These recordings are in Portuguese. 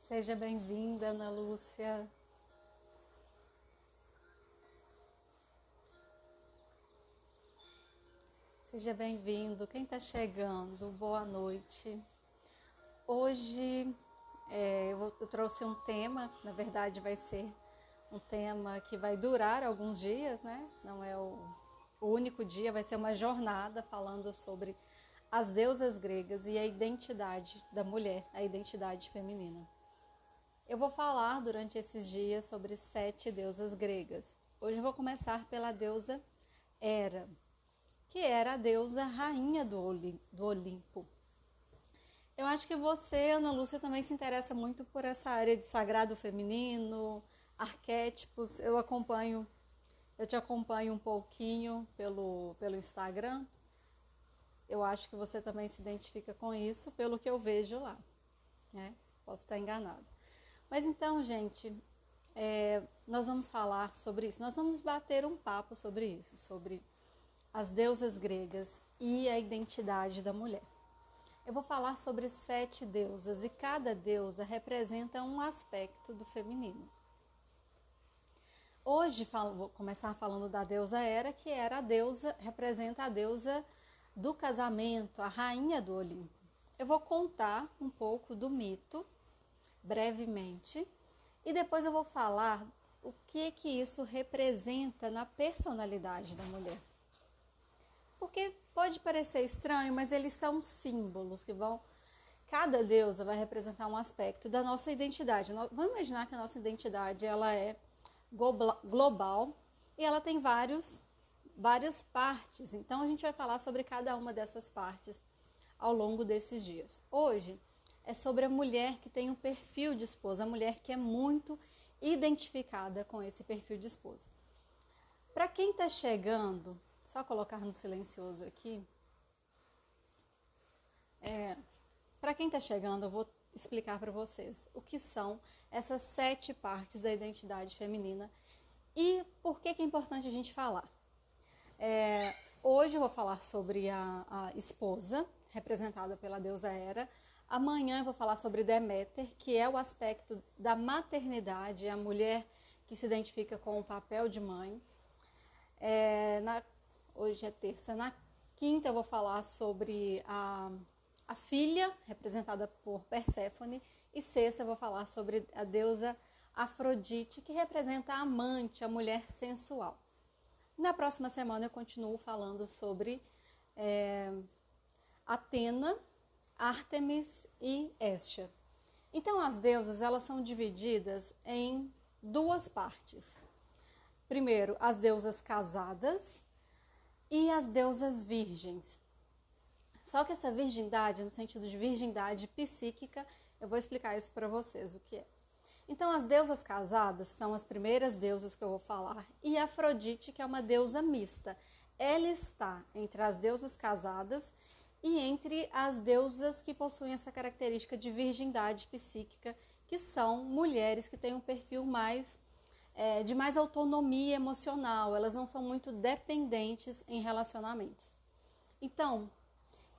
Seja bem-vinda, Ana Lúcia. Seja bem-vindo. Quem está chegando, boa noite. Hoje eu trouxe um tema, na verdade vai ser um tema que vai durar alguns dias, né? Não é o único dia, vai ser uma jornada falando sobre as deusas gregas e a identidade da mulher, a identidade feminina. Eu vou falar durante esses dias sobre 7 deusas gregas. Hoje eu vou começar pela deusa Hera, que era a deusa rainha do Olimpo. Eu acho que você, Ana Lúcia, também se interessa muito por essa área de sagrado feminino, arquétipos. Eu te acompanho um pouquinho pelo Instagram. Eu acho que você também se identifica com isso, pelo que eu vejo lá, né? Posso estar enganada. Mas então, gente, nós vamos falar sobre isso. Nós vamos bater um papo sobre isso, sobre as deusas gregas e a identidade da mulher. Eu vou falar sobre 7 deusas e cada deusa representa um aspecto do feminino. Hoje vou começar falando da deusa Hera, que representa a deusa do casamento, a rainha do Olimpo. Eu vou contar um pouco do mito, brevemente, e depois eu vou falar o que isso representa na personalidade da mulher. Porque pode parecer estranho, mas eles são símbolos que vão... Cada deusa vai representar um aspecto da nossa identidade. Vamos imaginar que a nossa identidade ela é global e ela tem várias partes. Então a gente vai falar sobre cada uma dessas partes ao longo desses dias. Hoje é sobre a mulher que tem um perfil de esposa, a mulher que é muito identificada com esse perfil de esposa. Para quem está chegando, só colocar no silencioso aqui. Para quem está chegando, eu vou explicar para vocês o que são essas 7 partes da identidade feminina e por que é importante a gente falar. Hoje eu vou falar sobre a esposa, representada pela deusa Hera. Amanhã eu vou falar sobre Deméter, que é o aspecto da maternidade, a mulher que se identifica com o papel de mãe. Hoje é terça. Na quinta eu vou falar sobre a filha, representada por Perséfone. E sexta eu vou falar sobre a deusa Afrodite, que representa a amante, a mulher sensual. Na próxima semana eu continuo falando sobre Atena, Ártemis e Hestia. Então as deusas elas são divididas em 2 partes. Primeiro, as deusas casadas e as deusas virgens. Só que essa virgindade, no sentido de virgindade psíquica, eu vou explicar isso para vocês o que é. Então as deusas casadas são as primeiras deusas que eu vou falar e Afrodite, que é uma deusa mista. Ela está entre as deusas casadas e entre as deusas que possuem essa característica de virgindade psíquica, que são mulheres que têm um perfil de mais autonomia emocional, elas não são muito dependentes em relacionamentos. Então,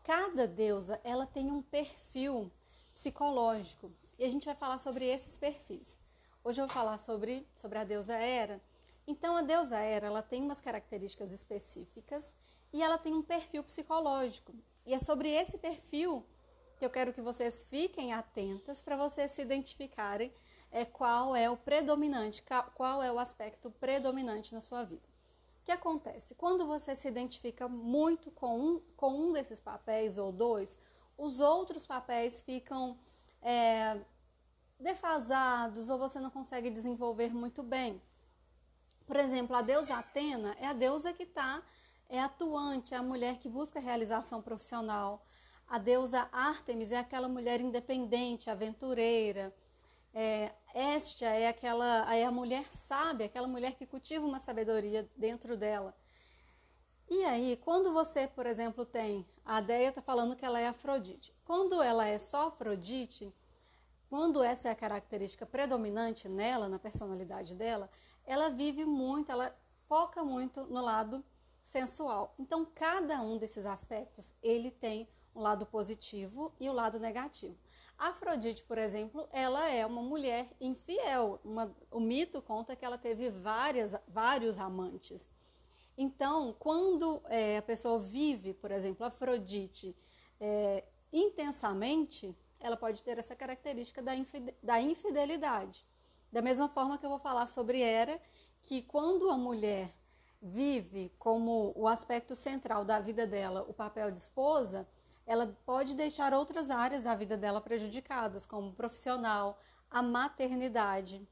cada deusa ela tem um perfil psicológico e a gente vai falar sobre esses perfis. Hoje eu vou falar sobre a deusa Hera. Então, a deusa Hera ela tem umas características específicas e ela tem um perfil psicológico. E é sobre esse perfil que eu quero que vocês fiquem atentas para vocês se identificarem qual é o predominante, qual é o aspecto predominante na sua vida. O que acontece? Quando você se identifica muito com um desses papéis ou 2, os outros papéis ficam defasados ou você não consegue desenvolver muito bem. Por exemplo, a deusa Atena é a deusa que é atuante, é a mulher que busca realização profissional. A deusa Ártemis é aquela mulher independente, aventureira. Hestia é a mulher sábia, aquela mulher que cultiva uma sabedoria dentro dela. E aí, quando você, por exemplo, a Deia está falando que ela é Afrodite. Quando ela é só Afrodite, quando essa é a característica predominante nela, na personalidade dela, ela vive muito, ela foca muito no lado sensual. Então, cada um desses aspectos, ele tem um lado positivo e o lado negativo. Afrodite, por exemplo, ela é uma mulher infiel. O mito conta que ela teve vários amantes. Então, quando a pessoa vive, por exemplo, Afrodite intensamente, ela pode ter essa característica da infidelidade. Da mesma forma que eu vou falar sobre Hera, que quando a mulher vive como o aspecto central da vida dela, o papel de esposa, ela pode deixar outras áreas da vida dela prejudicadas, como o profissional, a maternidade.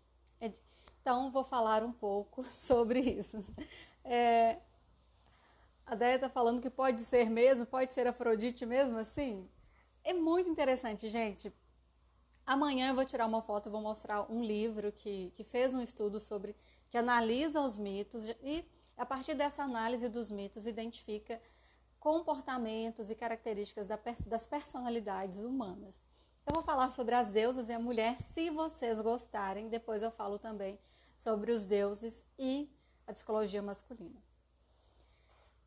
Então, vou falar um pouco sobre isso. A Déia está falando que pode ser mesmo, pode ser Afrodite mesmo assim? É muito interessante, gente. Amanhã eu vou tirar uma foto, vou mostrar um livro que fez um estudo sobre, que analisa os mitos e a partir dessa análise dos mitos identifica comportamentos e características das personalidades humanas. Eu vou falar sobre as deusas e a mulher, se vocês gostarem. Depois eu falo também sobre os deuses e a psicologia masculina.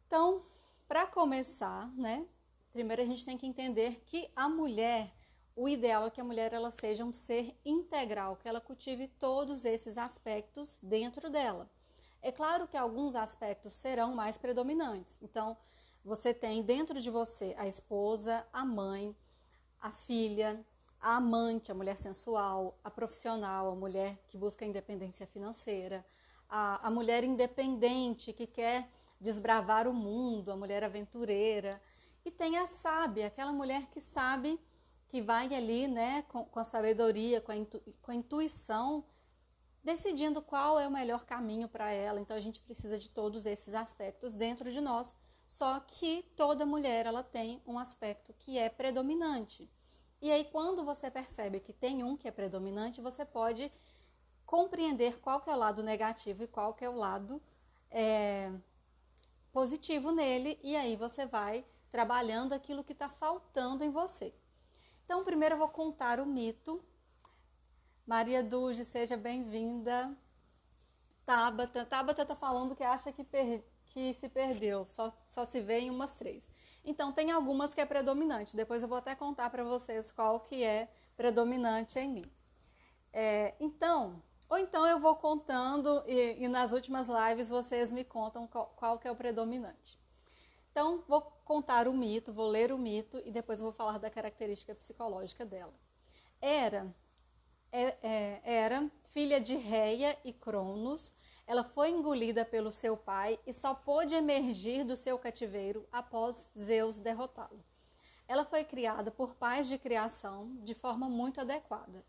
Então, para começar, né, primeiro a gente tem que entender que a mulher, o ideal é que a mulher ela seja um ser integral, que ela cultive todos esses aspectos dentro dela. É claro que alguns aspectos serão mais predominantes. Então, você tem dentro de você a esposa, a mãe, a filha, a amante, a mulher sensual, a profissional, a mulher que busca independência financeira, a mulher independente que quer desbravar o mundo, a mulher aventureira. E tem a sábia, aquela mulher que sabe, que vai ali, né, com a sabedoria, com a intuição, decidindo qual é o melhor caminho para ela. Então a gente precisa de todos esses aspectos dentro de nós, só que toda mulher ela tem um aspecto que é predominante. E aí quando você percebe que tem um que é predominante, você pode compreender qual que é o lado negativo e qual que é o lado positivo nele, e aí você vai trabalhando aquilo que está faltando em você. Então primeiro eu vou contar o mito. Maria Duge, seja bem-vinda. Tabata está falando que acha que se perdeu, só se vê em umas 3. Então, tem algumas que é predominante. Depois eu vou até contar para vocês qual que é predominante em mim. Ou então eu vou contando e nas últimas lives vocês me contam qual que é o predominante. Então, vou contar o mito, vou ler o mito e depois eu vou falar da característica psicológica dela. Hera, filha de Reia e Cronos, ela foi engolida pelo seu pai e só pôde emergir do seu cativeiro após Zeus derrotá-lo. Ela foi criada por pais de criação de forma muito adequada.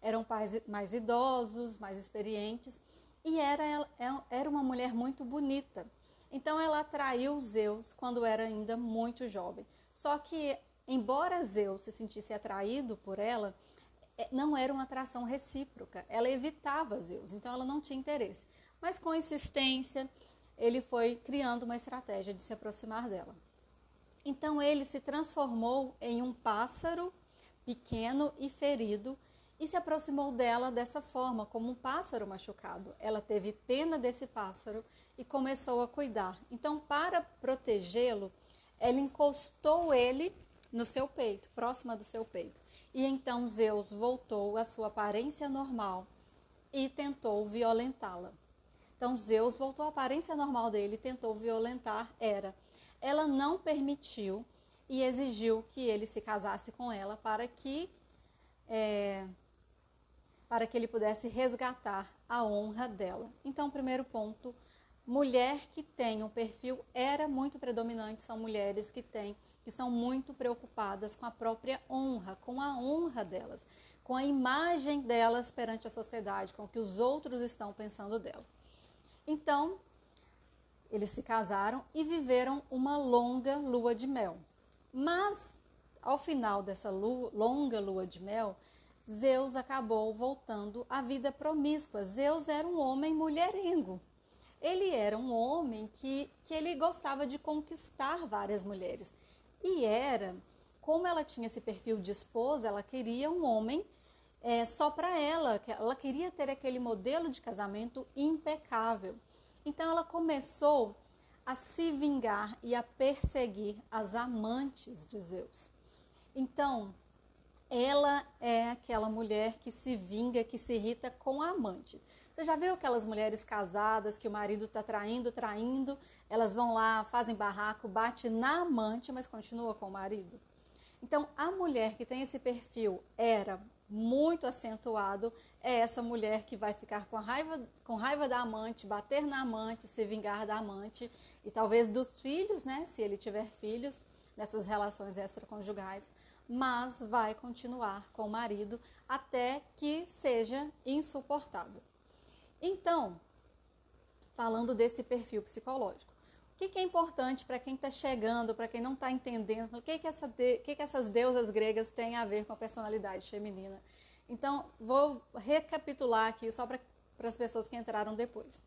Eram pais mais idosos, mais experientes, e era uma mulher muito bonita. Então ela atraiu Zeus quando era ainda muito jovem. Só que, embora Zeus se sentisse atraído por ela, não era uma atração recíproca. Ela evitava Zeus, então ela não tinha interesse. Mas com insistência, ele foi criando uma estratégia de se aproximar dela. Então ele se transformou em um pássaro pequeno e ferido e se aproximou dela dessa forma, como um pássaro machucado. Ela teve pena desse pássaro e começou a cuidar. Então, para protegê-lo, ela encostou ele no seu peito, próxima do seu peito. E então Zeus voltou à sua aparência normal e tentou violentá-la. Então Zeus voltou à aparência normal dele e tentou violentar Hera. Ela não permitiu e exigiu que ele se casasse com ela para que ele pudesse resgatar a honra dela. Então, primeiro ponto, mulher que tem um perfil Hera muito predominante são mulheres que são muito preocupadas com a própria honra, com a honra delas, com a imagem delas perante a sociedade, com o que os outros estão pensando dela. Então, eles se casaram e viveram uma longa lua de mel. Mas, ao final dessa longa lua de mel, Zeus acabou voltando à vida promíscua. Zeus era um homem mulherengo. Ele era um homem que ele gostava de conquistar várias mulheres. E como ela tinha esse perfil de esposa, ela queria um homem só para ela. Ela queria ter aquele modelo de casamento impecável. Então ela começou a se vingar e a perseguir as amantes de Zeus. Então, ela é aquela mulher que se vinga, que se irrita com a amante. Você já viu aquelas mulheres casadas que o marido está traindo, elas vão lá, fazem barraco, bate na amante, mas continua com o marido? Então, a mulher que tem esse perfil muito acentuado é essa mulher que vai ficar com raiva da amante, bater na amante, se vingar da amante e talvez dos filhos, né, se ele tiver filhos nessas relações extraconjugais, mas vai continuar com o marido até que seja insuportável. Então, falando desse perfil psicológico, o que é importante para quem está chegando, para quem não está entendendo, o que essas deusas gregas têm a ver com a personalidade feminina? Então, vou recapitular aqui só para as pessoas que entraram depois.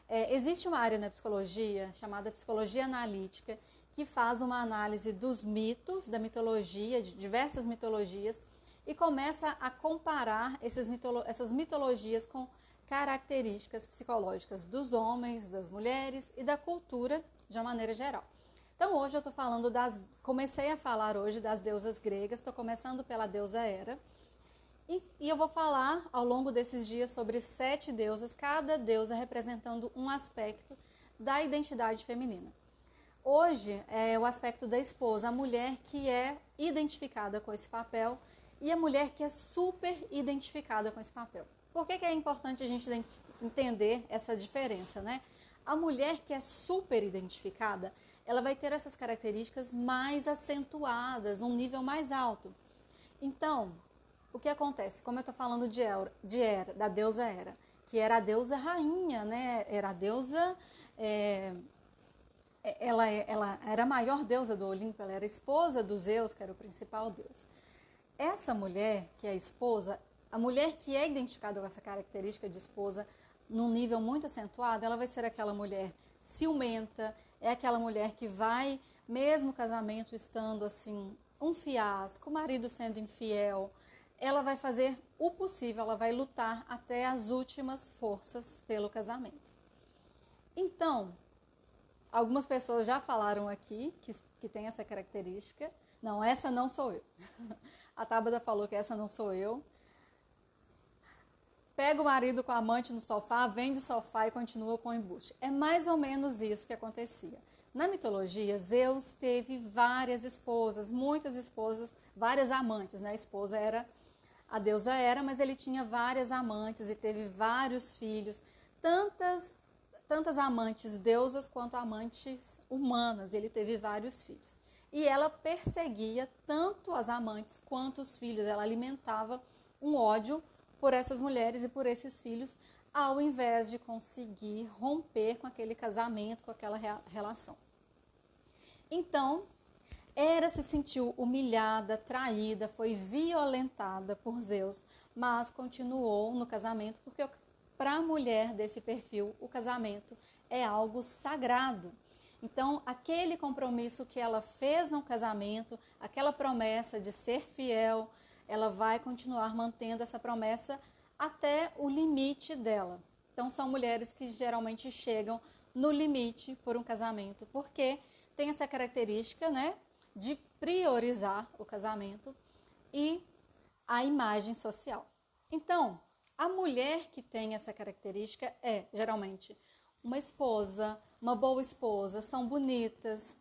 Existe uma área na psicologia chamada psicologia analítica que faz uma análise dos mitos, da mitologia, de diversas mitologias, e começa a comparar essas mitologias com características psicológicas dos homens, das mulheres e da cultura de uma maneira geral. Então hoje eu estou falando comecei a falar hoje das deusas gregas, estou começando pela deusa Hera, e eu vou falar ao longo desses dias sobre 7 deusas, cada deusa representando um aspecto da identidade feminina. Hoje é o aspecto da esposa, a mulher que é identificada com esse papel e a mulher que é super identificada com esse papel. Por que é importante a gente entender essa diferença, né? A mulher que é super identificada, ela vai ter essas características mais acentuadas, num nível mais alto. Então, o que acontece? Como eu estou falando de Hera, da deusa Hera, que era a deusa rainha, né? Era a deusa... Ela era a maior deusa do Olimpo, ela era esposa do Zeus, que era o principal deus. Essa mulher, que é a esposa, a mulher que é identificada com essa característica de esposa, num nível muito acentuado, ela vai ser aquela mulher ciumenta, é aquela mulher que vai, mesmo o casamento estando assim, um fiasco, o marido sendo infiel, ela vai fazer o possível, ela vai lutar até as últimas forças pelo casamento. Então, algumas pessoas já falaram aqui que tem essa característica. Não, essa não sou eu. A Tabata falou que essa não sou eu. Pega o marido com a amante no sofá, vende o sofá e continua com o embuste. É mais ou menos isso que acontecia. Na mitologia, Zeus teve várias esposas, muitas esposas, várias amantes, né? A esposa era a deusa Hera, mas ele tinha várias amantes e teve vários filhos, tantas amantes deusas quanto amantes humanas, ele teve vários filhos. E ela perseguia tanto as amantes quanto os filhos, ela alimentava um ódio por essas mulheres e por esses filhos, ao invés de conseguir romper com aquele casamento, com aquela relação. Então, Hera se sentiu humilhada, traída, foi violentada por Zeus, mas continuou no casamento porque para a mulher desse perfil, o casamento é algo sagrado. Então, aquele compromisso que ela fez no casamento, aquela promessa de ser fiel, ela vai continuar mantendo essa promessa até o limite dela. Então, são mulheres que geralmente chegam no limite por um casamento, porque tem essa característica, né, de priorizar o casamento e a imagem social. Então, a mulher que tem essa característica é, geralmente, uma esposa, uma boa esposa, são bonitas,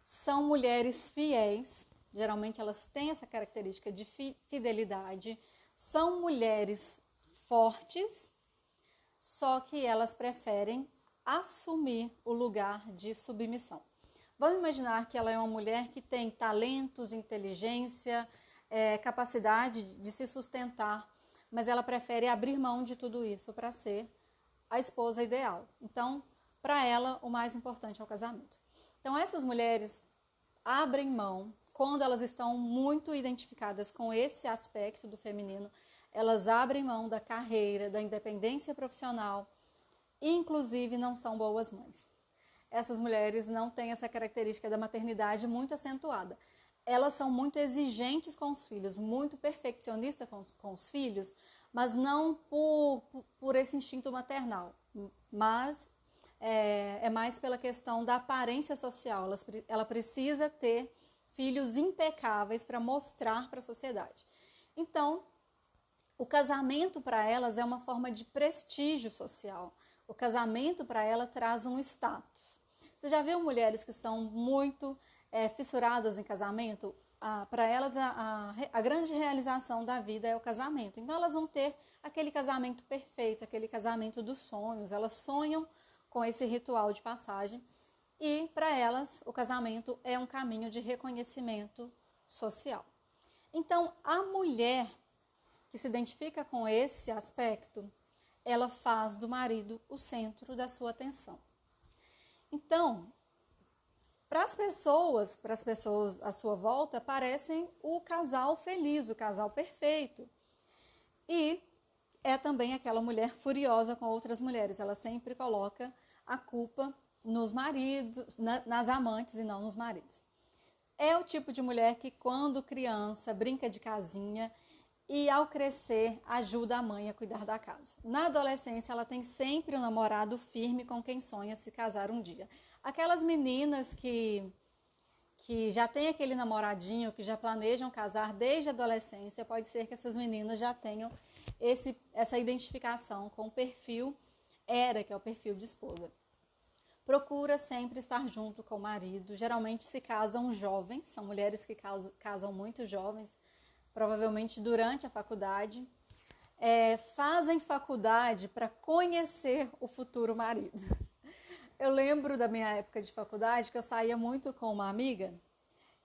são mulheres fiéis, geralmente elas têm essa característica de fidelidade, são mulheres fortes, só que elas preferem assumir o lugar de submissão. Vamos imaginar que ela é uma mulher que tem talentos, inteligência, capacidade de se sustentar, mas ela prefere abrir mão de tudo isso para ser a esposa ideal. Então, para ela, o mais importante é o casamento. Então, essas mulheres abrem mão, quando elas estão muito identificadas com esse aspecto do feminino, elas abrem mão da carreira, da independência profissional, e inclusive não são boas mães. Essas mulheres não têm essa característica da maternidade muito acentuada. Elas são muito exigentes com os filhos, muito perfeccionistas com os filhos, mas não por esse instinto maternal, mas é mais pela questão da aparência social. Ela precisa ter filhos impecáveis para mostrar para a sociedade. Então, o casamento para elas é uma forma de prestígio social. O casamento para ela traz um status. Você já viu mulheres que são muito fissuradas em casamento? Para elas, a grande realização da vida é o casamento. Então, elas vão ter aquele casamento perfeito, aquele casamento dos sonhos. Elas sonham com esse ritual de passagem. E, para elas, o casamento é um caminho de reconhecimento social. Então, a mulher que se identifica com esse aspecto, ela faz do marido o centro da sua atenção. Então, para as pessoas à sua volta, parecem o casal feliz, o casal perfeito. E é também aquela mulher furiosa com outras mulheres. Ela sempre coloca a culpa nos maridos, nas amantes e não nos maridos. É o tipo de mulher que, quando criança, brinca de casinha e, ao crescer, ajuda a mãe a cuidar da casa. Na adolescência, ela tem sempre um namorado firme com quem sonha se casar um dia. Aquelas meninas que já têm aquele namoradinho, que já planejam casar desde a adolescência, pode ser que essas meninas já tenham essa identificação com o perfil que é o perfil de esposa. Procura sempre estar junto com o marido. Geralmente se casam jovens, são mulheres que casam muito jovens, provavelmente durante a faculdade. Fazem faculdade para conhecer o futuro marido. Eu lembro da minha época de faculdade que eu saía muito com uma amiga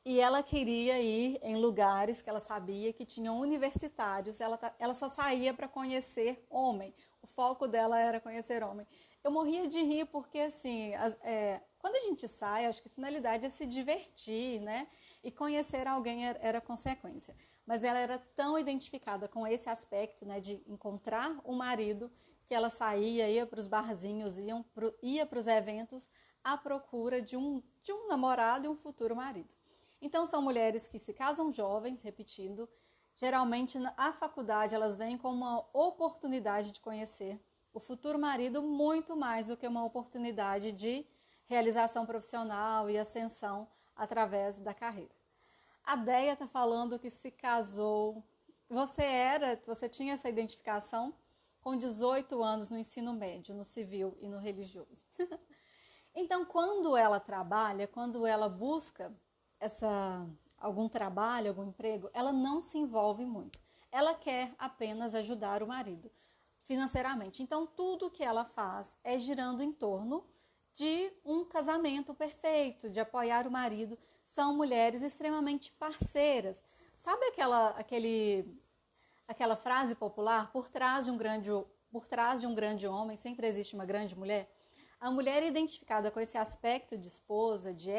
e ela queria ir em lugares que ela sabia que tinham universitários. Ela só saía para conhecer homem. O foco dela era conhecer homem. Eu morria de rir porque, assim, quando a gente sai, acho que a finalidade é se divertir, né? E conhecer alguém era consequência. Mas ela era tão identificada com esse aspecto, né, de encontrar o marido, que ela saía, ia para os barzinhos, ia para os eventos à procura de um namorado e um futuro marido. Então, são mulheres que se casam jovens, repetindo, geralmente a faculdade elas vêm com uma oportunidade de conhecer o futuro marido muito mais do que uma oportunidade de realização profissional e ascensão através da carreira. A Deia está falando que se casou. Você tinha essa identificação com 18 anos no ensino médio, no civil e no religioso. Então, quando ela trabalha, quando ela busca algum trabalho, algum emprego, ela não se envolve muito. Ela quer apenas ajudar o marido financeiramente. Então, tudo que ela faz é girando em torno de um casamento perfeito, de apoiar o marido. São mulheres extremamente parceiras. Sabe aquela frase popular, por trás de um grande homem sempre existe uma grande mulher? A mulher identificada com esse aspecto de esposa, de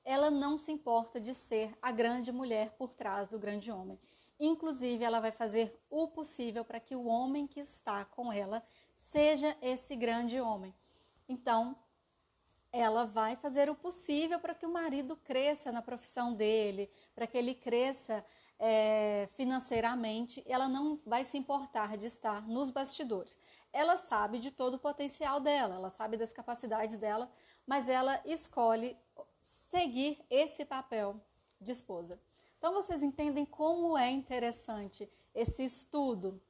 ela não se importa de ser a grande mulher por trás do grande homem. Inclusive, ela vai fazer o possível para que o homem que está com ela seja esse grande homem. Então, ela vai fazer o possível para que o marido cresça na profissão dele, para que ele cresça financeiramente. Ela não vai se importar de estar nos bastidores. Ela sabe de todo o potencial dela, ela sabe das capacidades dela, mas ela escolhe seguir esse papel de esposa. Então, vocês entendem como é interessante esse estudo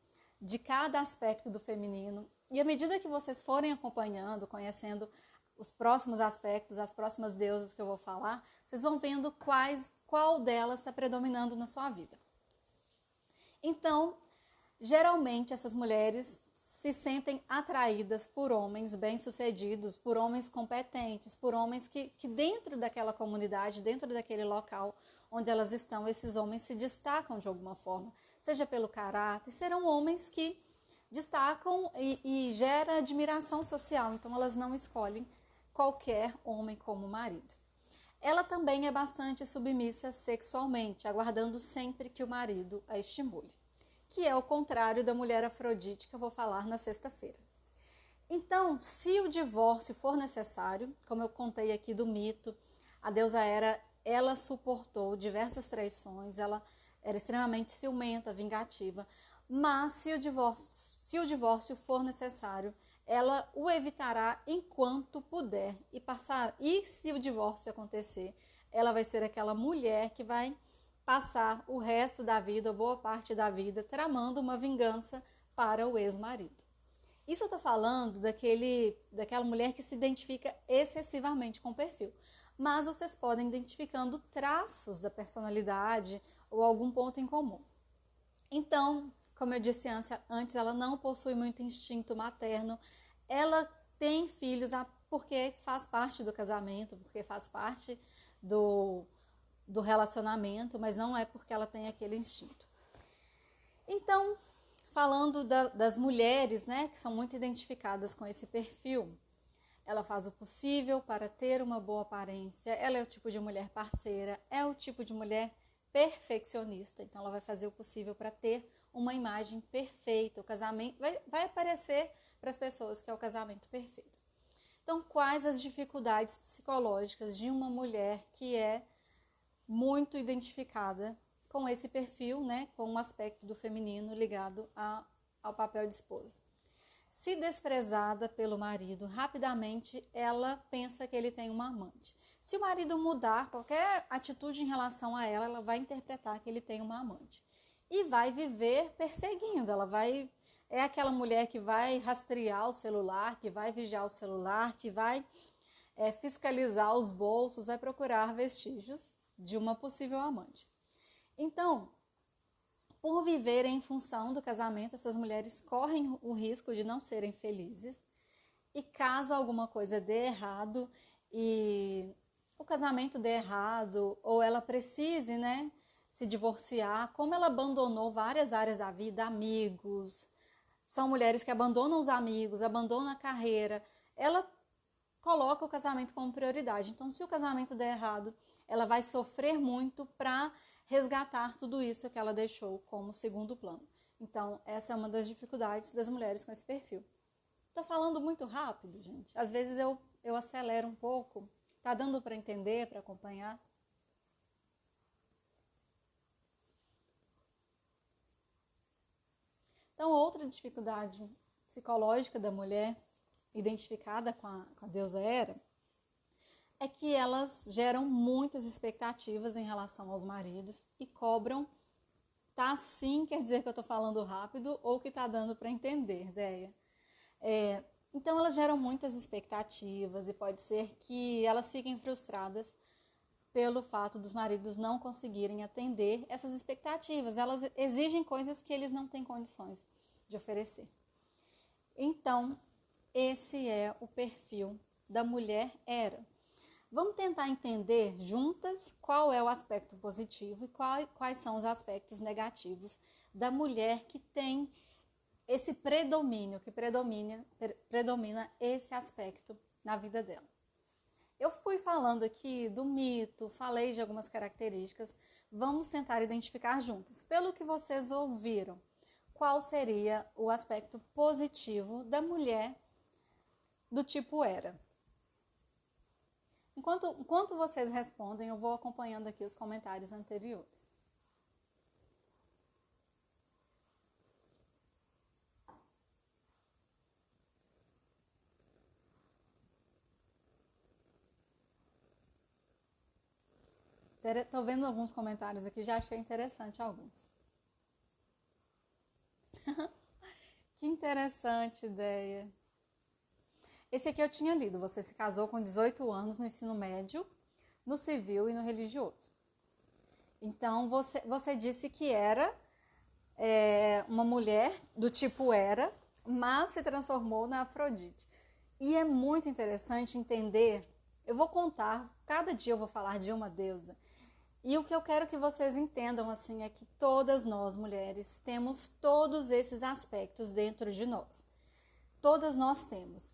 de cada aspecto do feminino. E à medida que vocês forem acompanhando, conhecendo os próximos aspectos, as próximas deusas que eu vou falar, vocês vão vendo qual delas está predominando na sua vida. Então, geralmente essas mulheres se sentem atraídas por homens bem-sucedidos, por homens competentes, por homens que dentro daquela comunidade, dentro daquele local onde elas estão, esses homens se destacam de alguma forma, seja pelo caráter, serão homens que destacam e gera admiração social, então elas não escolhem qualquer homem como marido. Ela também é bastante submissa sexualmente, aguardando sempre que o marido a estimule, que é o contrário da mulher afrodite que eu vou falar na sexta-feira. Então, se o divórcio for necessário, como eu contei aqui do mito, a deusa Hera, ela suportou diversas traições, ela era extremamente ciumenta, vingativa, mas se o divórcio for necessário, ela o evitará enquanto puder e se o divórcio acontecer, ela vai ser aquela mulher que vai passar o resto da vida, boa parte da vida, tramando uma vingança para o ex-marido. Isso eu tô falando daquela mulher que se identifica excessivamente com o perfil. Mas vocês podem identificando traços da personalidade ou algum ponto em comum. Então, como eu disse antes, ela não possui muito instinto materno. Ela tem filhos porque faz parte do casamento, porque faz parte do relacionamento, mas não é porque ela tem aquele instinto. Então, falando das mulheres, né, que são muito identificadas com esse perfil, ela faz o possível para ter uma boa aparência, ela é o tipo de mulher parceira, é o tipo de mulher perfeccionista, então ela vai fazer o possível para ter uma imagem perfeita, o casamento vai aparecer para as pessoas que é o casamento perfeito. Então, quais as dificuldades psicológicas de uma mulher que é muito identificada com esse perfil, né, com um aspecto do feminino ligado ao papel de esposa? Se desprezada pelo marido, rapidamente ela pensa que ele tem uma amante. Se o marido mudar qualquer atitude em relação a ela, ela vai interpretar que ele tem uma amante. E vai viver perseguindo, é aquela mulher que vai rastrear o celular, que vai vigiar o celular, que vai fiscalizar os bolsos, vai procurar vestígios de uma possível amante. Então, por viverem em função do casamento, essas mulheres correm o risco de não serem felizes. E caso alguma coisa dê errado e o casamento dê errado, ou ela precise, né, se divorciar, como ela abandonou várias áreas da vida, amigos, são mulheres que abandonam os amigos, abandonam a carreira, ela coloca o casamento como prioridade. Então, se o casamento der errado, ela vai sofrer muito para resgatar tudo isso que ela deixou como segundo plano. Então, essa é uma das dificuldades das mulheres com esse perfil. Estou falando muito rápido, gente. Às vezes eu acelero um pouco. Tá dando para entender, para acompanhar? Então, outra dificuldade psicológica da mulher, identificada com a deusa Hera, é que elas geram muitas expectativas em relação aos maridos e cobram. Tá sim, quer dizer que eu estou falando rápido ou que tá dando para entender, ideia. Então elas geram muitas expectativas e pode ser que elas fiquem frustradas pelo fato dos maridos não conseguirem atender essas expectativas. Elas exigem coisas que eles não têm condições de oferecer. Então, esse é o perfil da mulher Hera. Vamos tentar entender juntas qual é o aspecto positivo e quais são os aspectos negativos da mulher que tem esse predomínio, que predomina esse aspecto na vida dela. Eu fui falando aqui do mito, falei de algumas características, vamos tentar identificar juntas. Pelo que vocês ouviram, qual seria o aspecto positivo da mulher do tipo Hera? Enquanto vocês respondem, eu vou acompanhando aqui os comentários anteriores. Estou vendo alguns comentários aqui, já achei interessante alguns. Que interessante ideia. Esse aqui eu tinha lido. Você se casou com 18 anos no ensino médio, no civil e no religioso. Então, você disse que era uma mulher do tipo Hera, mas se transformou na Afrodite. E é muito interessante entender. Eu vou contar, cada dia eu vou falar de uma deusa. E o que eu quero que vocês entendam assim é que todas nós, mulheres, temos todos esses aspectos dentro de nós. Todas nós temos.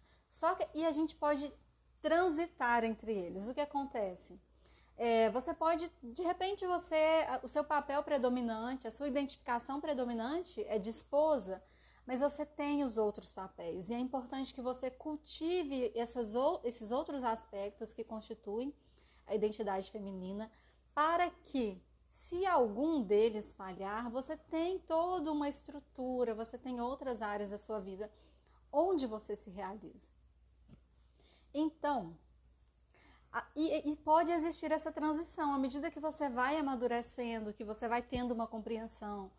E a gente pode transitar entre eles. O que acontece? Você pode, de repente, o seu papel predominante, a sua identificação predominante é de esposa, mas você tem os outros papéis. E é importante que você cultive esses outros aspectos que constituem a identidade feminina, para que, se algum deles falhar, você tem toda uma estrutura, você tem outras áreas da sua vida onde você se realiza. Então, E pode existir essa transição, à medida que você vai amadurecendo, que você vai tendo uma compreensão.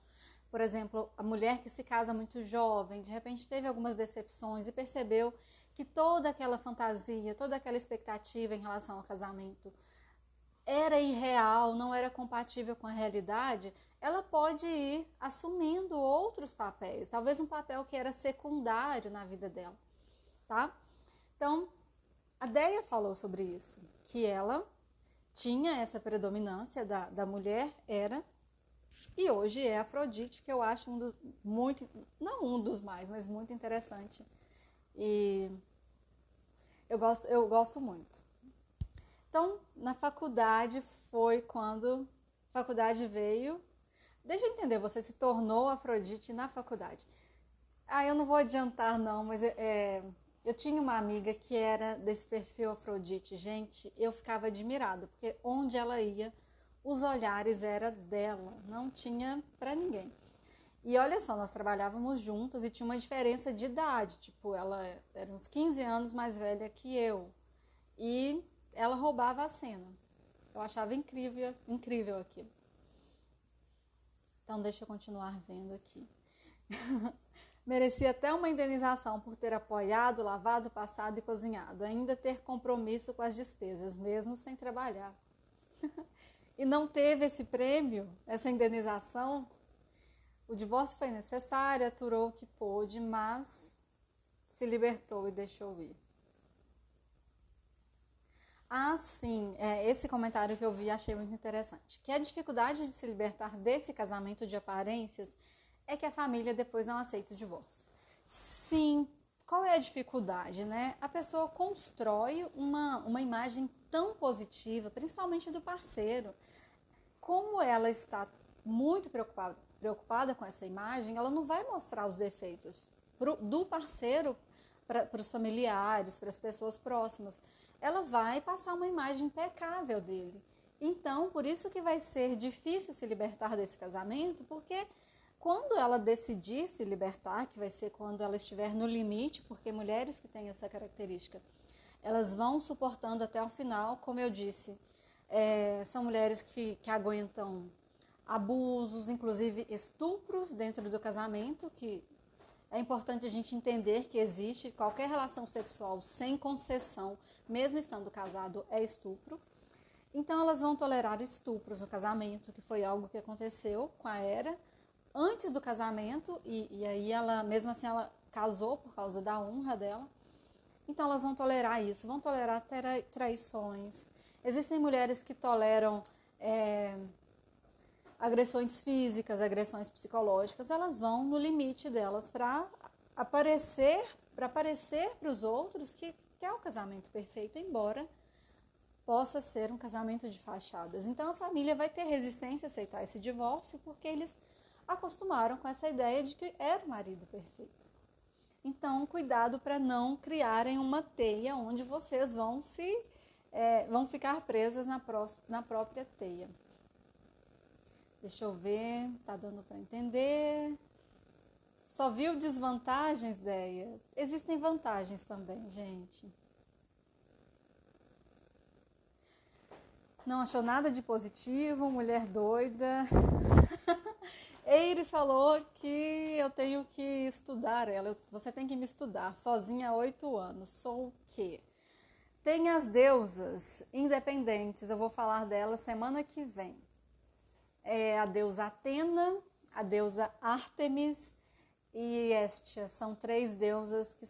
Por exemplo, a mulher que se casa muito jovem, de repente teve algumas decepções e percebeu que toda aquela fantasia, toda aquela expectativa em relação ao casamento era irreal, não era compatível com a realidade, ela pode ir assumindo outros papéis, talvez um papel que era secundário na vida dela, tá? Então, a Déia falou sobre isso, que ela tinha essa predominância da mulher, e hoje é Afrodite, que eu acho não um dos mais, mas muito interessante. E eu gosto muito. Então, na faculdade foi quando a faculdade veio. Deixa eu entender, você se tornou Afrodite na faculdade. Eu não vou adiantar não, mas eu tinha uma amiga que era desse perfil Afrodite. Gente, eu ficava admirada, porque onde ela ia, os olhares eram dela, não tinha pra ninguém. E olha só, nós trabalhávamos juntas e tinha uma diferença de idade. Tipo, ela era uns 15 anos mais velha que eu. E ela roubava a cena. Eu achava incrível, incrível aquilo. Então, deixa eu continuar vendo aqui. Merecia até uma indenização por ter apoiado, lavado, passado e cozinhado. Ainda ter compromisso com as despesas, mesmo sem trabalhar. E não teve esse prêmio, essa indenização. O divórcio foi necessário, aturou o que pôde, mas se libertou e deixou ir. Sim, esse comentário que eu vi achei muito interessante. Que a dificuldade de se libertar desse casamento de aparências é que a família depois não aceita o divórcio. Sim, qual é a dificuldade, né? A pessoa constrói uma imagem tão positiva, principalmente do parceiro. Como ela está muito preocupada com essa imagem, ela não vai mostrar os defeitos do parceiro para os familiares, para as pessoas próximas. Ela vai passar uma imagem impecável dele. Então, por isso que vai ser difícil se libertar desse casamento, porque quando ela decidir se libertar, que vai ser quando ela estiver no limite, porque mulheres que têm essa característica, elas vão suportando até o final, como eu disse, são mulheres que aguentam abusos, inclusive estupros dentro do casamento, que é importante a gente entender que existe qualquer relação sexual sem concessão, mesmo estando casado, é estupro. Então elas vão tolerar estupros no casamento, que foi algo que aconteceu com a Hera antes do casamento, e aí ela, mesmo assim, ela casou por causa da honra dela. Então elas vão tolerar isso, vão tolerar traições. Existem mulheres que toleram agressões físicas, agressões psicológicas, elas vão no limite delas para aparecer para os outros que é o casamento perfeito, embora possa ser um casamento de fachadas. Então a família vai ter resistência a aceitar esse divórcio porque eles acostumaram com essa ideia de que era o marido perfeito. Então, cuidado para não criarem uma teia onde vocês vão ficar presas na própria teia. Deixa eu ver, tá dando para entender. Só viu desvantagens, Déia? Existem vantagens também, gente. Não achou nada de positivo, mulher doida. Eiris falou que eu tenho que estudar ela. Você tem que me estudar, sozinha há 8 anos. Sou o quê? Tem as deusas independentes, eu vou falar delas semana que vem. A deusa Atena, a deusa Ártemis e Hestia. São 3 deusas que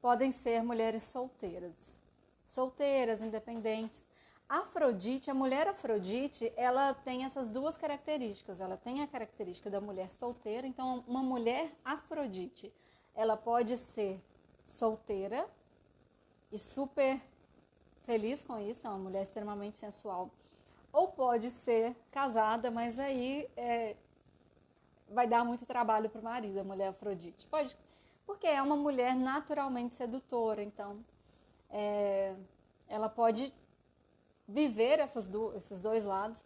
podem ser mulheres solteiras. Solteiras, independentes. Afrodite, a mulher Afrodite, ela tem essas 2 características. Ela tem a característica da mulher solteira. Então, uma mulher Afrodite, ela pode ser solteira e super feliz com isso. É uma mulher extremamente sensual. Ou pode ser casada, mas aí vai dar muito trabalho para o marido, a mulher Afrodite. Pode, porque é uma mulher naturalmente sedutora. Então, ela pode viver esses 2 lados,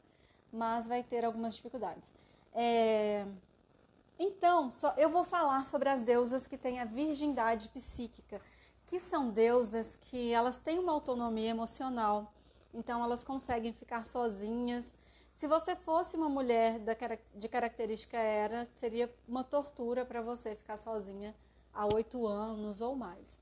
mas vai ter algumas dificuldades. Então, eu vou falar sobre as deusas que têm a virgindade psíquica, que são deusas que elas têm uma autonomia emocional, então elas conseguem ficar sozinhas. Se você fosse uma mulher de característica Hera, seria uma tortura para você ficar sozinha há 8 anos ou mais.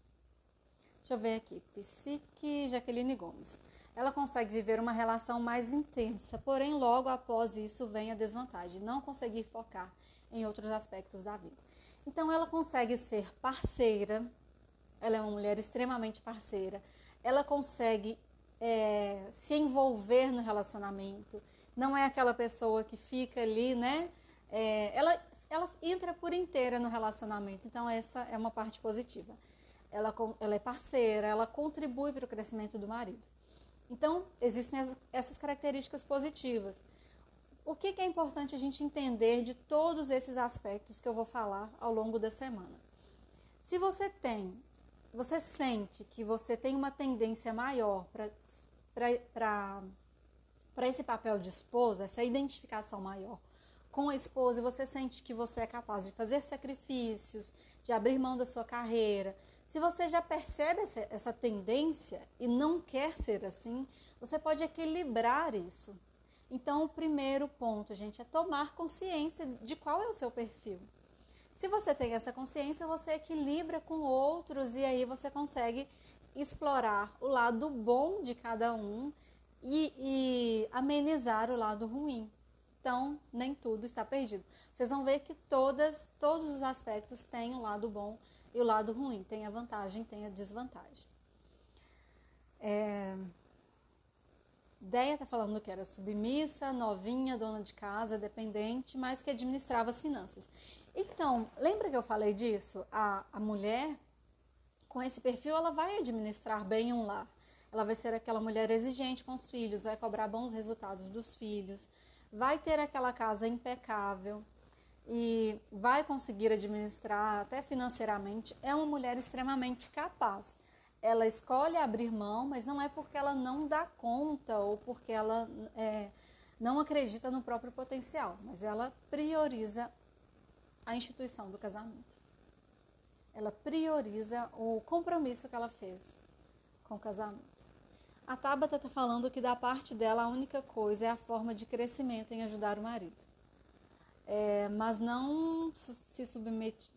Deixa eu ver aqui, Psique Jaqueline Gomes. Ela consegue viver uma relação mais intensa, porém logo após isso vem a desvantagem, não conseguir focar em outros aspectos da vida. Então ela consegue ser parceira, ela é uma mulher extremamente parceira, ela consegue se envolver no relacionamento, não é aquela pessoa que fica ali, né? Ela entra por inteira no relacionamento, então essa é uma parte positiva. Ela é parceira, ela contribui para o crescimento do marido. Então, existem essas características positivas. O que é importante a gente entender de todos esses aspectos que eu vou falar ao longo da semana? Se você sente que você tem uma tendência maior para esse papel de esposa, essa identificação maior com a esposa, e você sente que você é capaz de fazer sacrifícios, de abrir mão da sua carreira, se você já percebe essa tendência e não quer ser assim, você pode equilibrar isso. Então, o primeiro ponto, gente, é tomar consciência de qual é o seu perfil. Se você tem essa consciência, você equilibra com outros e aí você consegue explorar o lado bom de cada um e amenizar o lado ruim. Então, nem tudo está perdido. Vocês vão ver que todos os aspectos têm o lado bom e o lado ruim. Tem a vantagem, tem a desvantagem. Deia está falando que era submissa, novinha, dona de casa, dependente, mas que administrava as finanças. Então, lembra que eu falei disso? A mulher, com esse perfil, ela vai administrar bem um lar. Ela vai ser aquela mulher exigente com os filhos, vai cobrar bons resultados dos filhos, vai ter aquela casa impecável e vai conseguir administrar até financeiramente. É uma mulher extremamente capaz. Ela escolhe abrir mão, mas não é porque ela não dá conta ou porque ela não acredita no próprio potencial, mas ela prioriza a instituição do casamento. Ela prioriza o compromisso que ela fez com o casamento. A Tabata está falando que da parte dela a única coisa é a forma de crescimento em ajudar o marido. Mas não se submete,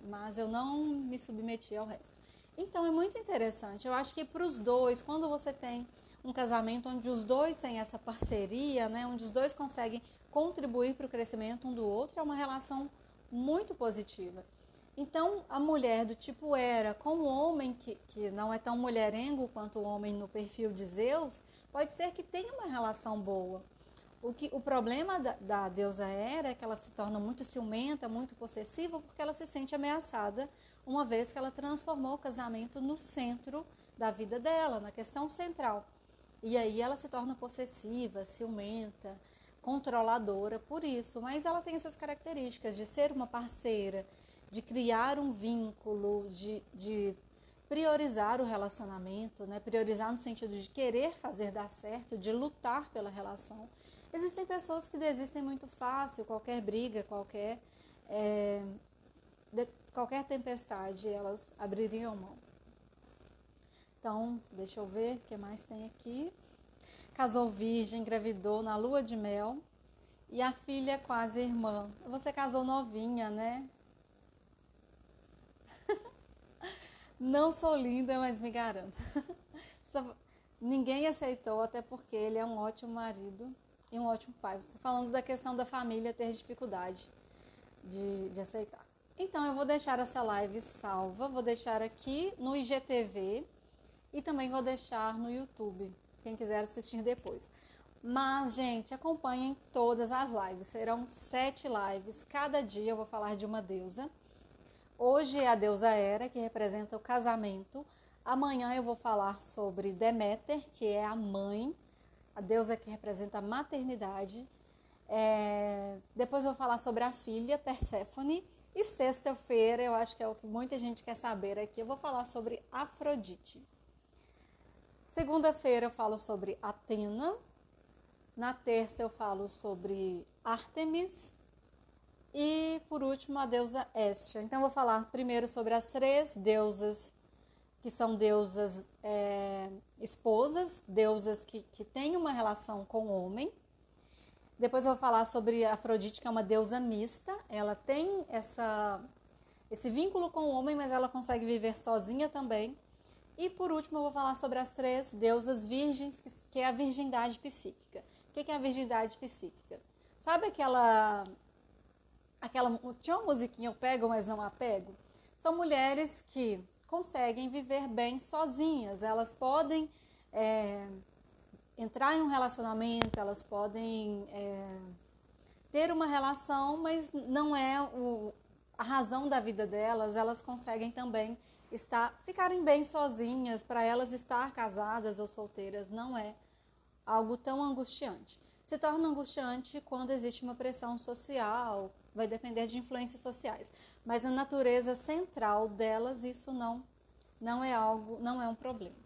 mas eu não me submeti ao resto. Então é muito interessante. Eu acho que para os dois, quando você tem um casamento onde os dois têm essa parceria, né, onde os dois conseguem contribuir para o crescimento um do outro, é uma relação muito positiva. Então, a mulher do tipo Hera com o homem que não é tão mulherengo quanto o homem no perfil de Zeus, pode ser que tenha uma relação boa. O problema da deusa Hera é que ela se torna muito ciumenta, muito possessiva, porque ela se sente ameaçada, uma vez que ela transformou o casamento no centro da vida dela, na questão central. E aí ela se torna possessiva, ciumenta, controladora por isso. Mas ela tem essas características de ser uma parceira, de criar um vínculo, de priorizar o relacionamento, né? Priorizar no sentido de querer fazer dar certo, de lutar pela relação. Existem pessoas que desistem muito fácil, qualquer briga, qualquer tempestade, elas abririam mão. Então, deixa eu ver o que mais tem aqui. Casou virgem, engravidou na lua de mel e a filha é quase irmã. Você casou novinha, né? Não sou linda, mas me garanto. Ninguém aceitou, até porque ele é um ótimo marido e um ótimo pai. Você está falando da questão da família ter dificuldade de aceitar. Então, eu vou deixar essa live salva, vou deixar aqui no IGTV e também vou deixar no YouTube, quem quiser assistir depois. Mas, gente, acompanhem todas as lives. Serão 7 lives. Cada dia eu vou falar de uma deusa. Hoje é a deusa Hera, que representa o casamento. Amanhã eu vou falar sobre Deméter, que é a mãe, a deusa que representa a maternidade. Depois eu vou falar sobre a filha, Perséfone. E sexta-feira, eu acho que é o que muita gente quer saber aqui, eu vou falar sobre Afrodite. Segunda-feira eu falo sobre Atena. Na terça eu falo sobre Ártemis. E, por último, a deusa Hestia. Então, eu vou falar primeiro sobre as 3 deusas que são deusas esposas, deusas que têm uma relação com o homem. Depois eu vou falar sobre a Afrodite, que é uma deusa mista. Ela tem esse vínculo com o homem, mas ela consegue viver sozinha também. E por último eu vou falar sobre as 3 deusas virgens, que é a virgindade psíquica. O que é a virgindade psíquica? Sabe aquela tinha uma musiquinha, eu pego, mas não apego? São mulheres que conseguem viver bem sozinhas. Elas podem entrar em um relacionamento, elas podem ter uma relação, mas não é a razão da vida delas. Elas conseguem também ficarem bem sozinhas. Para elas, estar casadas ou solteiras não é algo tão angustiante. Se torna angustiante quando existe uma pressão social, vai depender de influências sociais. Mas na natureza central delas, isso não é algo, não é um problema.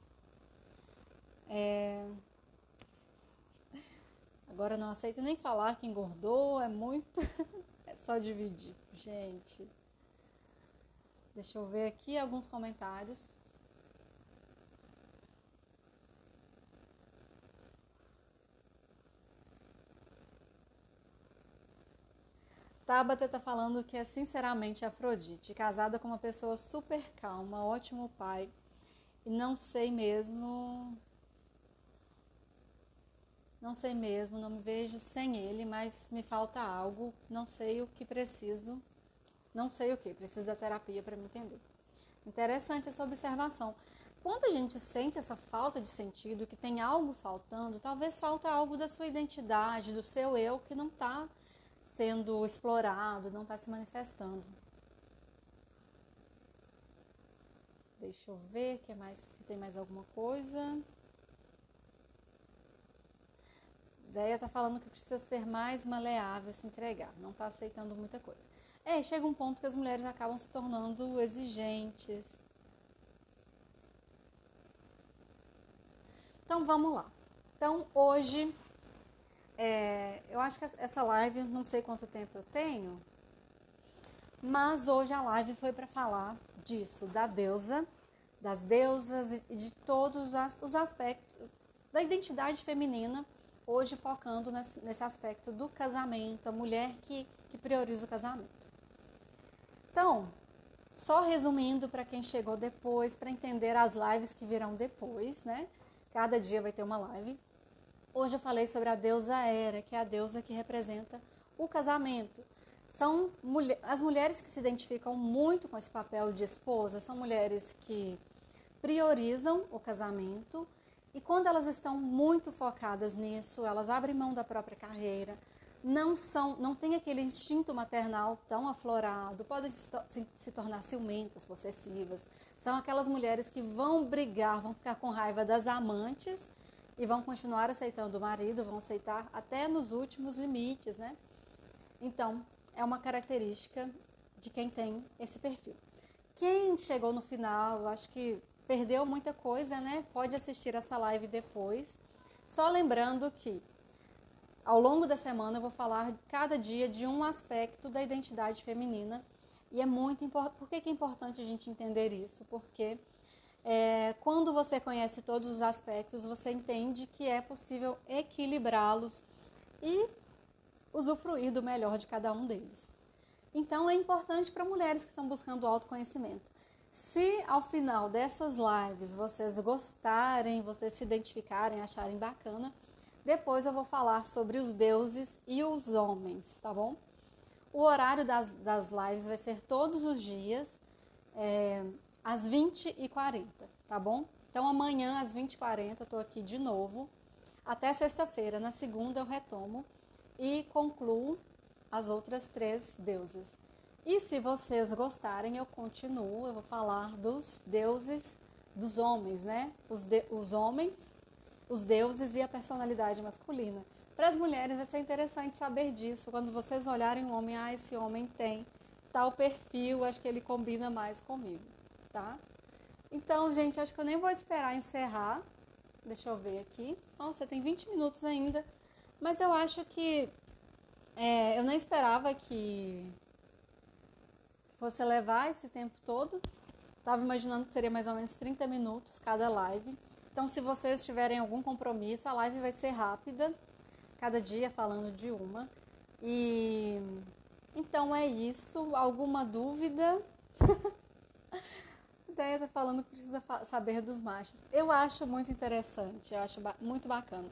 Agora não aceito nem falar que engordou, é muito. É só dividir, gente. Deixa eu ver aqui alguns comentários. Tabata tá falando que é sinceramente Afrodite, casada com uma pessoa super calma, ótimo pai. E não sei mesmo, não me vejo sem ele, mas me falta algo, não sei o que preciso, preciso da terapia para me entender. Interessante essa observação. Quando a gente sente essa falta de sentido, que tem algo faltando, talvez falta algo da sua identidade, do seu eu, que não está sendo explorado, não está se manifestando. Deixa eu ver, se tem mais alguma coisa. Deia está falando que precisa ser mais maleável, se entregar, não está aceitando muita coisa. Chega um ponto que as mulheres acabam se tornando exigentes. Então, vamos lá. Então, hoje, eu acho que essa live, não sei quanto tempo eu tenho, mas hoje a live foi para falar disso, das deusas e de todos os aspectos da identidade feminina, hoje focando nesse aspecto do casamento, a mulher que prioriza o casamento. Então, só resumindo para quem chegou depois, para entender as lives que virão depois, né? Cada dia vai ter uma live. Hoje eu falei sobre a deusa Hera, que é a deusa que representa o casamento. São as mulheres que se identificam muito com esse papel de esposa, são mulheres que priorizam o casamento e quando elas estão muito focadas nisso, elas abrem mão da própria carreira, não tem aquele instinto maternal tão aflorado, podem se tornar ciumentas, possessivas. São aquelas mulheres que vão brigar, vão ficar com raiva das amantes e vão continuar aceitando o marido, vão aceitar até nos últimos limites, né? Então, é uma característica de quem tem esse perfil. Quem chegou no final, acho que perdeu muita coisa, né? Pode assistir essa live depois. Só lembrando que ao longo da semana eu vou falar cada dia de um aspecto da identidade feminina e é muito importante. Por que é importante a gente entender isso? Porque quando você conhece todos os aspectos, você entende que é possível equilibrá-los e usufruir do melhor de cada um deles. Então é importante para mulheres que estão buscando autoconhecimento. Se ao final dessas lives vocês gostarem, vocês se identificarem, acharem bacana, depois eu vou falar sobre os deuses e os homens, tá bom? O horário das lives vai ser todos os dias, às 20h40, tá bom? Então amanhã às 20h40 eu estou aqui de novo, até sexta-feira. Na segunda eu retomo e concluo as outras 3 deusas. E se vocês gostarem, eu continuo, eu vou falar dos deuses, dos homens, né? Os homens, os deuses e a personalidade masculina. Para as mulheres vai ser interessante saber disso. Quando vocês olharem um homem, esse homem tem tal perfil, acho que ele combina mais comigo, tá? Então, gente, acho que eu nem vou esperar encerrar. Deixa eu ver aqui. Nossa, tem 20 minutos ainda. Mas eu acho que eu nem esperava que fosse levar esse tempo todo. Estava imaginando que seria mais ou menos 30 minutos cada live. Então, se vocês tiverem algum compromisso, a live vai ser rápida, cada dia falando de uma. E então é isso. Alguma dúvida? A ideia está falando que precisa saber dos machos. Eu acho muito interessante, eu acho muito bacana.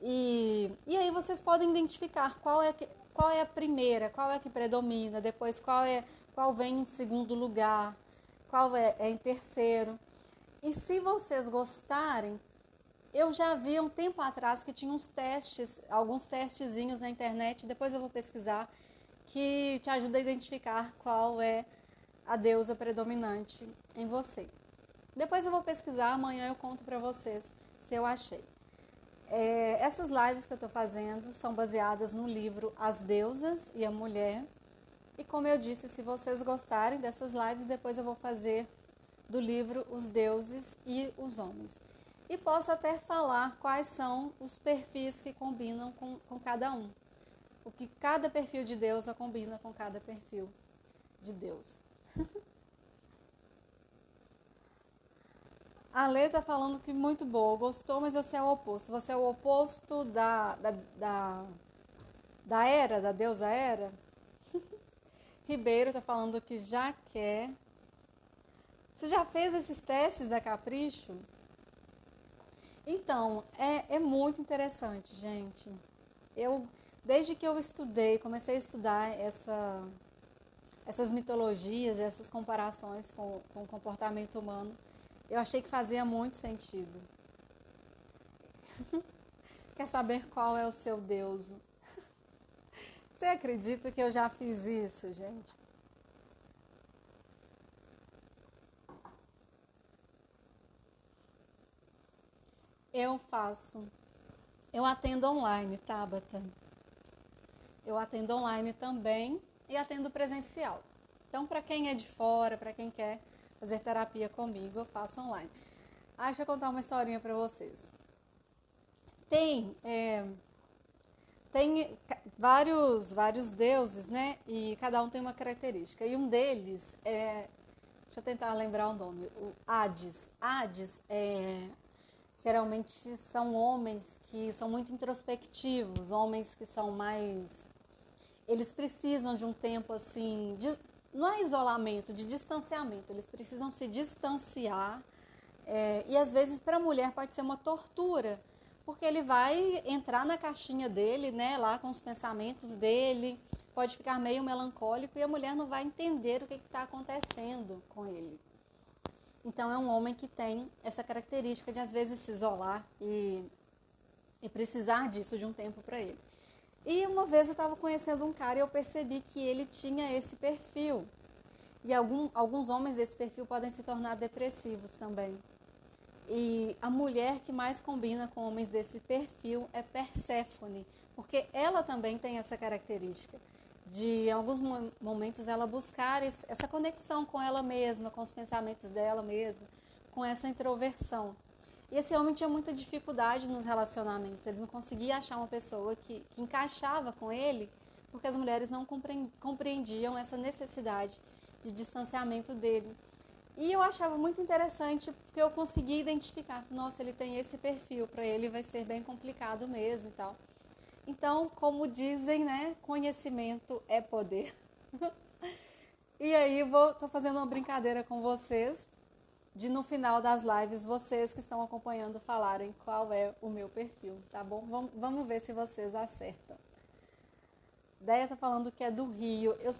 E aí vocês podem identificar qual é a primeira, qual é a que predomina, depois qual vem em segundo lugar, qual é em terceiro. E se vocês gostarem, eu já vi um tempo atrás que tinha uns testes, alguns testezinhos na internet, depois eu vou pesquisar, que te ajuda a identificar qual é a deusa predominante em você. Depois eu vou pesquisar, amanhã eu conto para vocês se eu achei. Essas lives que eu estou fazendo são baseadas no livro As Deusas e a Mulher. E como eu disse, se vocês gostarem dessas lives, depois eu vou fazer do livro Os Deuses e os Homens. E posso até falar quais são os perfis que combinam com cada um. O que cada perfil de deusa combina com cada perfil de Deus. A Lê está falando que muito boa, gostou, mas você é o oposto. Você é o oposto da Hera, da deusa Hera. Ribeiro está falando que já quer. Você já fez esses testes da Capricho? Então, é muito interessante, gente. Desde que eu comecei a estudar essas mitologias, essas comparações com o comportamento humano, eu achei que fazia muito sentido. Quer saber qual é o seu Deus? Você acredita que eu já fiz isso, gente? Eu atendo online, Tabata. Eu atendo online também e atendo presencial. Então, para quem é de fora, para quem quer fazer terapia comigo, eu faço online. Deixa eu contar uma historinha para vocês. Tem vários deuses, né? E cada um tem uma característica. E um deles deixa eu tentar lembrar o nome, o Hades. Hades geralmente são homens que são muito introspectivos, homens que são mais... Eles precisam de um tempo assim, não é isolamento, de distanciamento. Eles precisam se distanciar. E às vezes para a mulher pode ser uma tortura, porque ele vai entrar na caixinha dele, né, lá com os pensamentos dele, pode ficar meio melancólico e a mulher não vai entender o que está acontecendo com ele. Então é um homem que tem essa característica de às vezes se isolar e precisar disso de um tempo para ele. E uma vez eu estava conhecendo um cara e eu percebi que ele tinha esse perfil. E alguns homens desse perfil podem se tornar depressivos também. E a mulher que mais combina com homens desse perfil é Perséfone, porque ela também tem essa característica de, em alguns momentos, ela buscar essa conexão com ela mesma, com os pensamentos dela mesma, com essa introversão. E esse homem tinha muita dificuldade nos relacionamentos, ele não conseguia achar uma pessoa que encaixava com ele, porque as mulheres não compreendiam essa necessidade de distanciamento dele. E eu achava muito interessante, porque eu conseguia identificar, nossa, ele tem esse perfil, para ele vai ser bem complicado mesmo e tal. Então, como dizem, né, conhecimento é poder. E aí, estou fazendo uma brincadeira com vocês, de no final das lives, vocês que estão acompanhando falarem qual é o meu perfil, tá bom? Vamos ver se vocês acertam. Deia está falando que é do Rio. Eu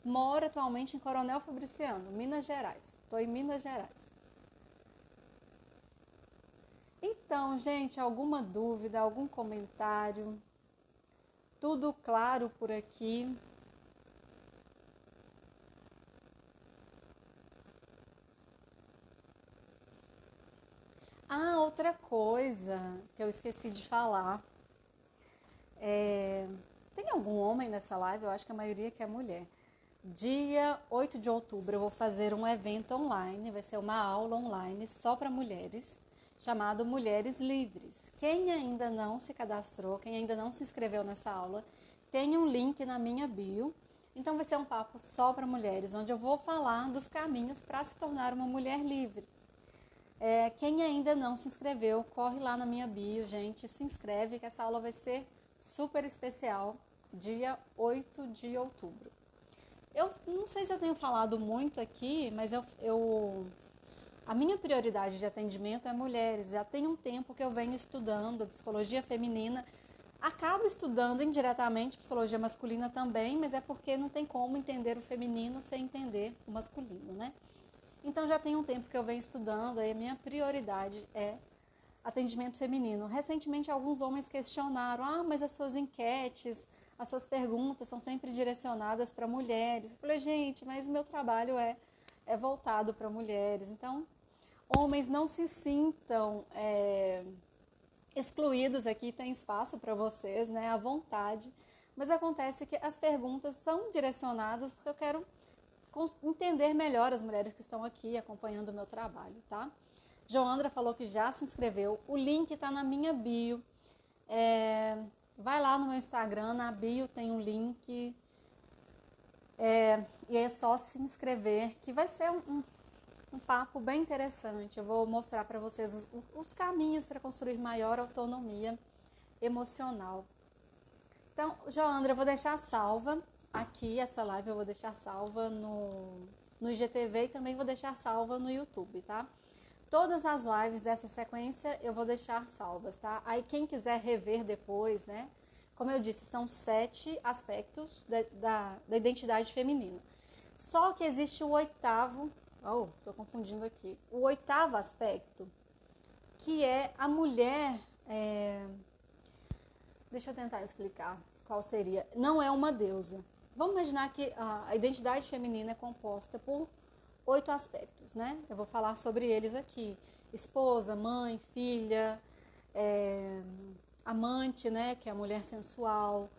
moro atualmente em Coronel Fabriciano, Minas Gerais. Estou em Minas Gerais. Então, gente, alguma dúvida, algum comentário? Tudo claro por aqui? Outra coisa que eu esqueci de falar. Tem algum homem nessa live? Eu acho que a maioria que é mulher. Dia 8 de outubro eu vou fazer um evento online, vai ser uma aula online só para mulheres, chamado Mulheres Livres. Quem ainda não se cadastrou, quem ainda não se inscreveu nessa aula, tem um link na minha bio. Então vai ser um papo só para mulheres, onde eu vou falar dos caminhos para se tornar uma mulher livre. Quem ainda não se inscreveu, corre lá na minha bio, gente, se inscreve que essa aula vai ser super especial, dia 8 de outubro. Eu não sei se eu tenho falado muito aqui, mas a minha prioridade de atendimento é mulheres. Já tem um tempo que eu venho estudando psicologia feminina. Acabo estudando indiretamente psicologia masculina também, mas é porque não tem como entender o feminino sem entender o masculino, né? Então já tem um tempo que eu venho estudando, aí a minha prioridade é atendimento feminino. Recentemente alguns homens questionaram, mas as suas enquetes, as suas perguntas são sempre direcionadas para mulheres. Eu falei, gente, mas o meu trabalho é voltado para mulheres. Então, homens, não se sintam excluídos aqui, tem espaço para vocês, né, à vontade. Mas acontece que as perguntas são direcionadas porque eu quero entender melhor as mulheres que estão aqui acompanhando o meu trabalho, tá? Joandra falou que já se inscreveu. O link está na minha bio. Vai lá no meu Instagram, na bio tem um link. E é só se inscrever, que vai ser um papo bem interessante. Eu vou mostrar para vocês os caminhos para construir maior autonomia emocional. Então, Joandra, eu vou deixar salva aqui, essa live eu vou deixar salva no IGTV e também vou deixar salva no YouTube, tá? Todas as lives dessa sequência eu vou deixar salvas, tá? Aí quem quiser rever depois, né? Como eu disse, são 7 aspectos da identidade feminina. Só que existe o 8º, tô confundindo aqui, o 8º aspecto, que é a mulher, deixa eu tentar explicar qual seria, não é uma deusa. Vamos imaginar que a identidade feminina é composta por 8 aspectos, né? Eu vou falar sobre eles aqui. Esposa, mãe, filha, amante, né? Que é a mulher sensual,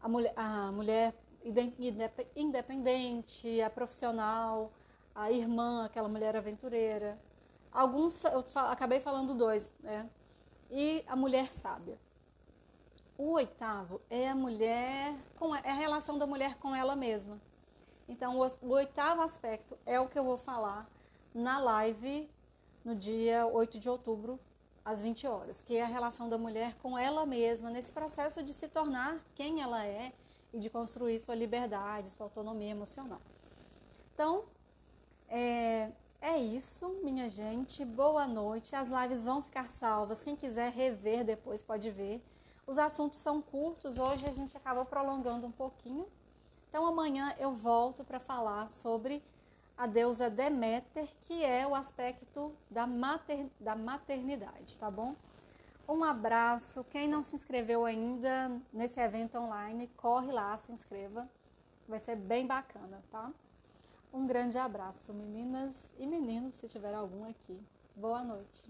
a mulher independente, a profissional, a irmã, aquela mulher aventureira. Eu acabei falando 2, né? E a mulher sábia. O 8º é a relação da mulher com ela mesma. Então, o 8º aspecto é o que eu vou falar na live no dia 8 de outubro, às 20 horas, que é a relação da mulher com ela mesma, nesse processo de se tornar quem ela é e de construir sua liberdade, sua autonomia emocional. Então, é isso, minha gente. Boa noite. As lives vão ficar salvas. Quem quiser rever depois pode ver. Os assuntos são curtos, hoje a gente acabou prolongando um pouquinho. Então amanhã eu volto para falar sobre a deusa Deméter, que é o aspecto da maternidade, tá bom? Um abraço. Quem não se inscreveu ainda nesse evento online, corre lá, se inscreva. Vai ser bem bacana, tá? Um grande abraço, meninas e meninos, se tiver algum aqui. Boa noite.